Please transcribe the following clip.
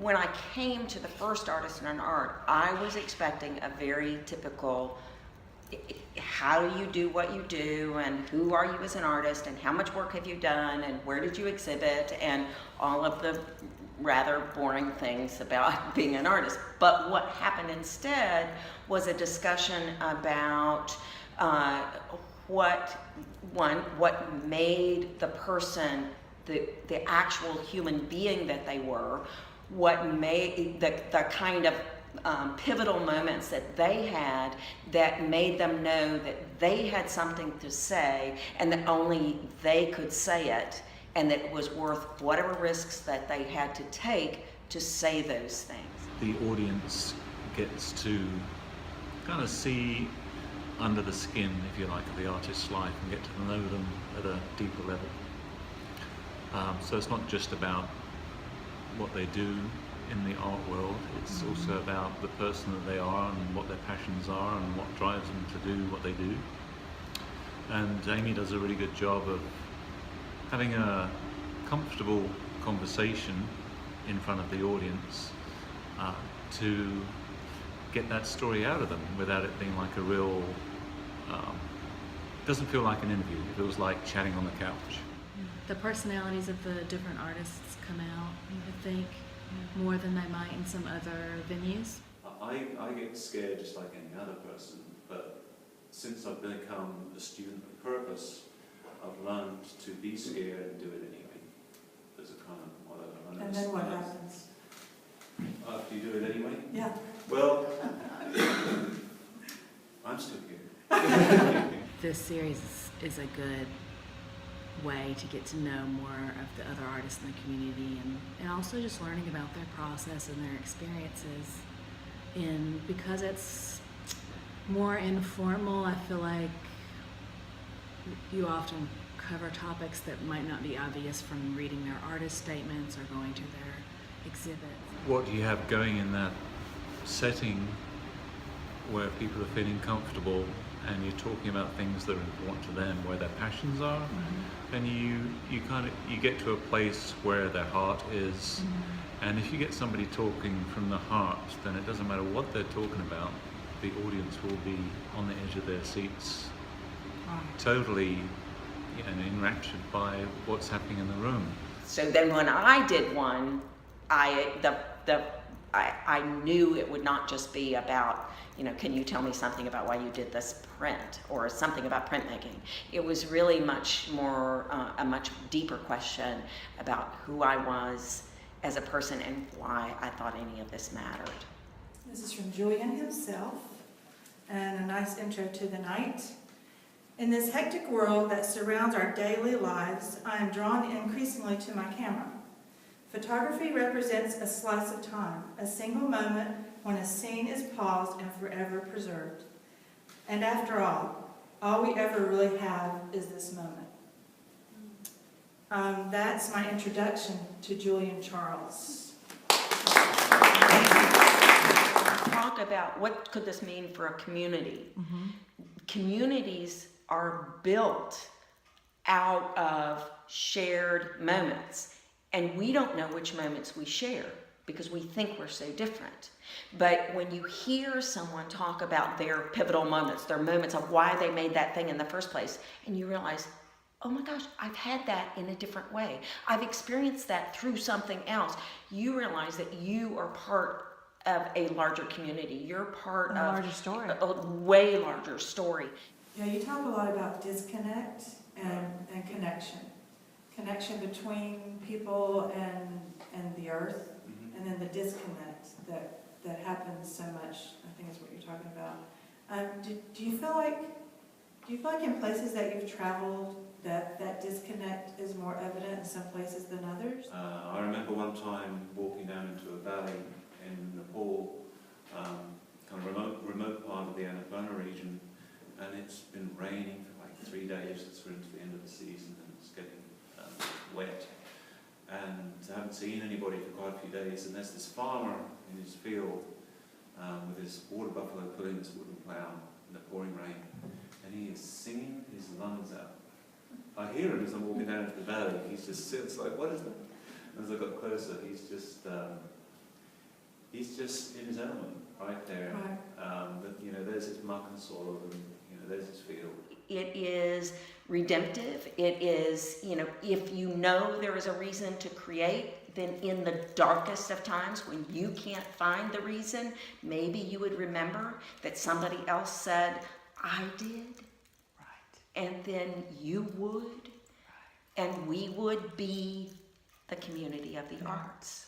when I came to the first Artists in Art, I was expecting a very typical, how do you do what you do, and who are you as an artist, and how much work have you done, and where did you exhibit, and all of the rather boring things about being an artist. But what happened instead was a discussion about what made the person the actual human being that they were, what made the kind of pivotal moments that they had that made them know that they had something to say and that only they could say it, and that it was worth whatever risks that they had to take to say those things. The audience gets to kind of see under the skin, if you like, of the artist's life and get to know them at a deeper level. So it's not just about what they do in the art world, it's also about the person that they are and what their passions are and what drives them to do what they do. And Amy does a really good job of having a comfortable conversation in front of the audience to get that story out of them without it being like a real, it doesn't feel like an interview, it feels like chatting on the couch. The personalities of the different artists come out, you would think, more than they might in some other venues. I get scared just like any other person, but since I've become a student of purpose, I've learned to be scared and do it anyway. There's a kind of motto. And then what happens? Do you do it anyway? Yeah. Well, I'm still here. This series is a good way to get to know more of the other artists in the community, and also just learning about their process and their experiences. And because it's more informal, I feel like you often cover topics that might not be obvious from reading their artist statements or going to their exhibits. What do you have going in that setting where people are feeling comfortable and you're talking about things that are important to them, where their passions are, and you get to a place where their heart is, and if you get somebody talking from the heart, then it doesn't matter what they're talking about, the audience will be on the edge of their seats, totally enraptured by what's happening in the room. So then when I did one, I knew it would not just be about, can you tell me something about why you did this print, or something about printmaking. It was really much more, a much deeper question about who I was as a person and why I thought any of this mattered. This is from Julian himself, and a nice intro to the night. In this hectic world that surrounds our daily lives, I am drawn increasingly to my camera. Photography represents a slice of time, a single moment when a scene is paused and forever preserved. And after all we ever really have is this moment. That's my introduction to Julian Charles. Talk about what could this mean for a community. Communities are built out of shared moments, and we don't know which moments we share because we think we're so different. But when you hear someone talk about their pivotal moments, their moments of why they made that thing in the first place, and you realize, oh my gosh, I've had that in a different way. I've experienced that through something else. You realize that you are part of a larger community. You're part of a larger story. A way larger story. Yeah, you talk a lot about disconnect and connection. Connection between people and the earth, and then the disconnect that happens so much, I think is what you're talking about. Do you feel like in places that you've traveled that disconnect is more evident in some places than others? I remember one time walking down into a valley in Nepal, kind of remote part of the Annapurna region, and it's been raining for like 3 days. It's into the end of the season and it's getting wet, and I haven't seen anybody for quite a few days, and there's this farmer in his field with his water buffalo pulling this wooden plough in the pouring rain, and he is singing his lungs out. I hear him as I'm walking down into the valley. He's just sits like, what is that? And as I got closer, he's just he's just in his element right there. Right. But, you know, there's his muck and soil, and you know, there's his field. It is redemptive. It is, you know, if you know there is a reason to create, then in the darkest of times when you can't find the reason, maybe you would remember that somebody else said, I did. Right. And then you would, and we would be the community of the arts.